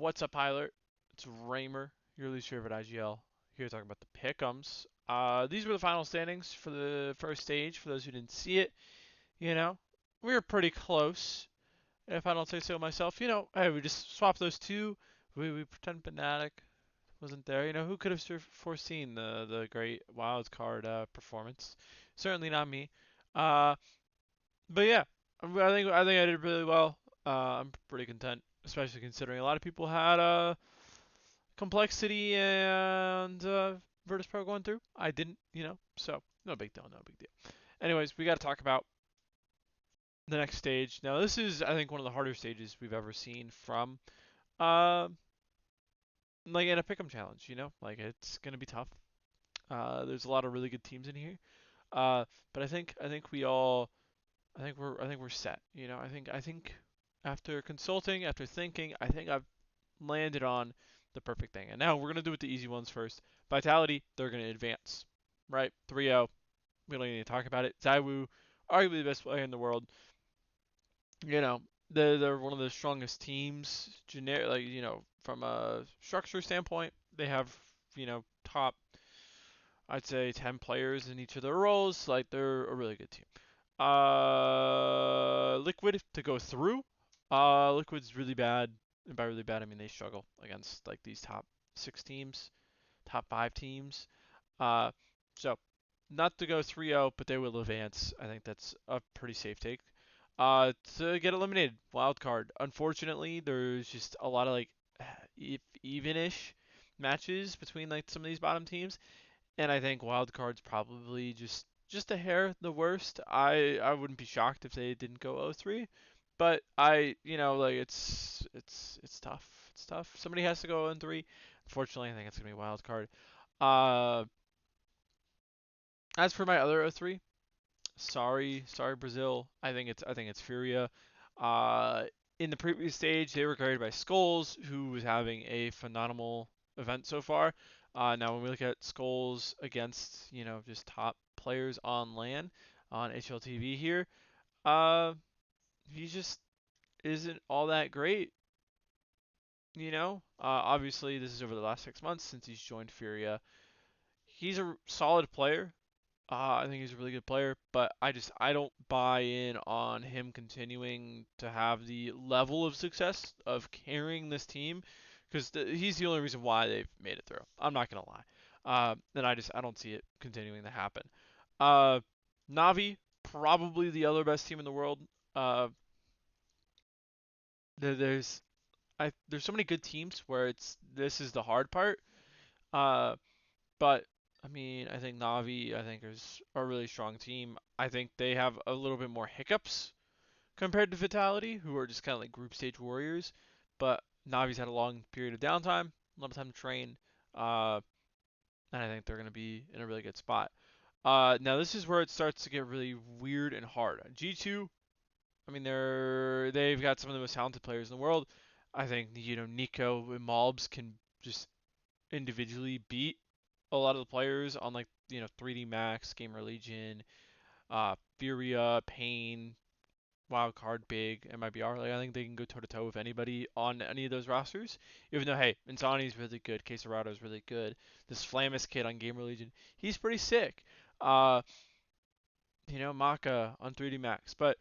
What's up, pilot? It's Raymer, your least favorite IGL. Here talking about the pick'ems. These were the final standings for the first stage. For those who didn't see it, you know, we were pretty close. If I don't say so myself, hey, we just swapped those two. We pretend Fnatic wasn't there. Who could have foreseen the great wild card performance? Certainly not me. Uh, but yeah, I think I did really well. I'm pretty content, especially considering a lot of people had complexity and Virtus Pro going through. I didn't, so no big deal, no big deal. Anyways, we got to talk about the next stage. Now, this is, I think, one of the harder stages we've ever seen from, uh, like in a pick'em challenge. Like it's gonna be tough. There's a lot of really good teams in here. But I think we all, I think we're set. I think after consulting, after thinking, I think I've landed on the perfect thing. And now we're going to do it the easy ones first. Vitality, they're going to advance. Right? 3-0. We don't need to talk about it. Zywoo, arguably the best player in the world. You know, they're one of the strongest teams. From a structure standpoint, they have, top, I'd say 10 players in each of their roles. Like, they're a really good team. Liquid to go through. Liquid's really bad. And by really bad, I mean they struggle against like these top six teams, top five teams. Uh, so not to go 3-0, but they will advance. I think that's a pretty safe take. To get eliminated, wild card. Unfortunately, there's just a lot of like even-ish matches between like some of these bottom teams, and I think wild card's probably just a hair the worst. I wouldn't be shocked if they didn't go 0-3, but like it's tough. It's tough. Somebody has to go 0-3. Unfortunately, I think it's gonna be wild card. Uh, as for my other 0-3, sorry Brazil. I think it's Furia. Uh, in the previous stage, they were carried by Skulls, who was having a phenomenal event so far. Now, when we look at Skulls against just top players on LAN on HLTV here, uh, he just isn't all that great. Obviously this is over the last 6 months since he's joined Furia. He's a solid player. I think he's a really good player, but I don't buy in on him continuing to have the level of success of carrying this team because he's the only reason why they've made it through. I'm not gonna lie, and I don't see it continuing to happen. Uh, Navi, probably the other best team in the world. Uh, there's there's so many good teams where this is the hard part. Uh, But I mean, I think Navi, I think is a really strong team. I think they have a little bit more hiccups compared to Vitality, who are just kind of like group stage warriors. But Navi's had a long period of downtime, a lot of time to train, uh, and I think they're going to be in a really good spot. Now this is where it starts to get really weird and hard. G2, I mean, they've got some of the most talented players in the world. I think Nico and Mobs can just individually beat a lot of the players on like 3D Max, Gamer Legion, Furia, Pain, Wildcard, Big, MIBR. Like I think they can go toe to toe with anybody on any of those rosters. Even though hey, Insani's really good, Quesarado's really good. This Flamus kid on Gamer Legion, he's pretty sick. Uh, Maka on 3D Max, but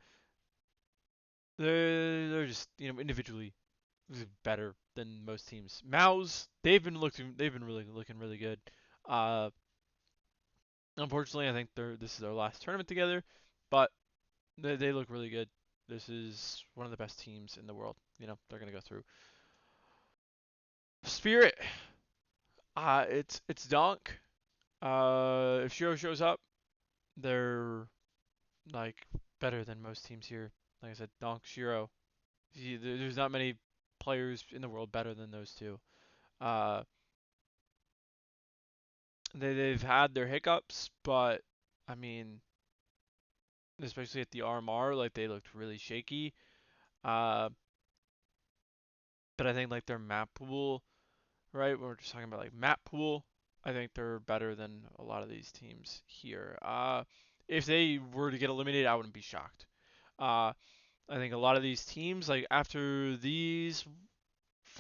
they're just individually better than most teams. Mouse, they've been really looking really good. Uh, Unfortunately, I think this is their last tournament together, but they look really good. This is one of the best teams in the world. They're gonna go through. Spirit, it's Donk. If Shiro shows up, they're like better than most teams here. Like I said, Donk, Shiro. There's not many players in the world better than those two. Uh, they've had their hiccups, but I mean, especially at the RMR, like they looked really shaky. Uh, but I think like their map pool, right? We're just talking about like map pool. I think they're better than a lot of these teams here. If they were to get eliminated, I wouldn't be shocked. Uh, I think a lot of these teams, like after these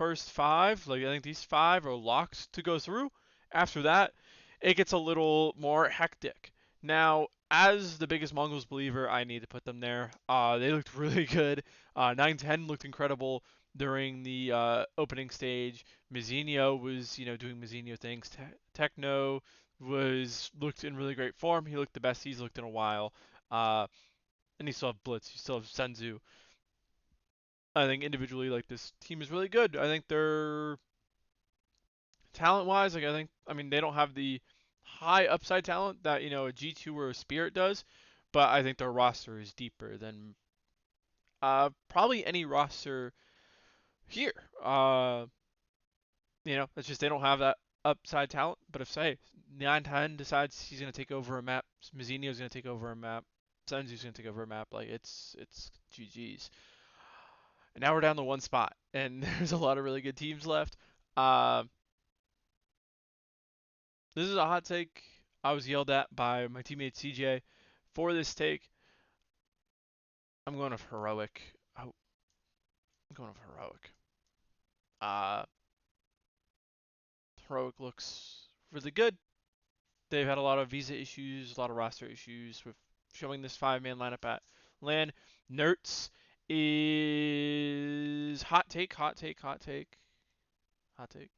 first five, like I think these five are locked to go through. After that, it gets a little more hectic. Now, as the biggest Mongols believer, I need to put them there. They looked really good. 9-10 looked incredible during the opening stage. Mizzino was, doing Mizzino things. Techno was looked in really great form. He looked the best he's looked in a while. Uh, and you still have Blitz. You still have Senzu. I think individually, like this team is really good. I think they're talent-wise, like I mean, they don't have the high upside talent that a G2 or a Spirit does, but I think their roster is deeper than probably any roster here. It's just they don't have that upside talent. But if say 9-10 decides he's gonna take over a map, Mizzino's gonna take over a map, Senzu's gonna take over a map, like it's GG's. And now we're down to one spot, and there's a lot of really good teams left. Uh, this is a hot take. I was yelled at by my teammate CJ for this take. I'm going with heroic. Oh, I'm going with heroic. Uh, heroic looks really good. They've had a lot of visa issues, a lot of roster issues with showing this five-man lineup at LAN. Nerts is hot take, hot take, hot take, hot take.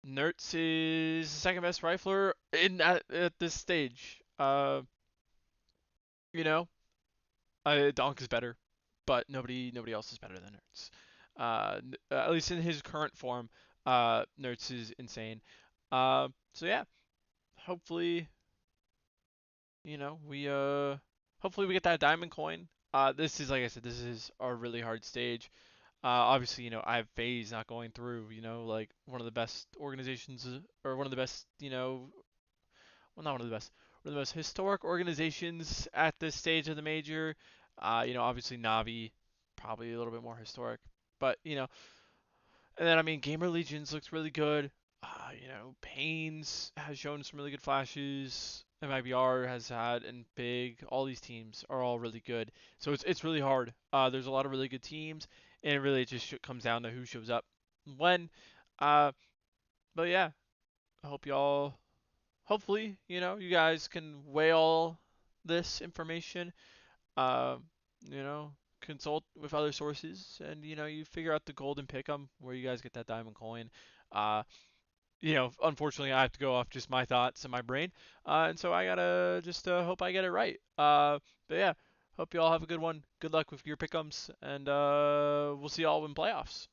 Nertz is the second best rifler at this stage. You know, Donk is better, but nobody else is better than Nertz. At least in his current form, Nertz is insane. So yeah, hopefully, we hopefully we get that diamond coin. This is like I said, this is a really hard stage. Obviously, I have FaZe not going through, like one of the best organizations or one of the best, well, not one of the best, one of the most historic organizations at this stage of the major. Obviously Navi, probably a little bit more historic, but and then I mean Gamer Legions looks really good. Pains has shown some really good flashes. MIBR has had and Big. All these teams are all really good. So it's really hard. There's a lot of really good teams, and really it just comes down to who shows up when. Uh, but yeah, I hope y'all. Hopefully, you guys can weigh all this information. Uh, you know, consult with other sources, and you figure out the golden pick'em where you guys get that diamond coin. Uh, unfortunately, I have to go off just my thoughts and my brain, and so I gotta just hope I get it right. But yeah, hope you all have a good one. Good luck with your pick'ems, and we'll see y'all in playoffs.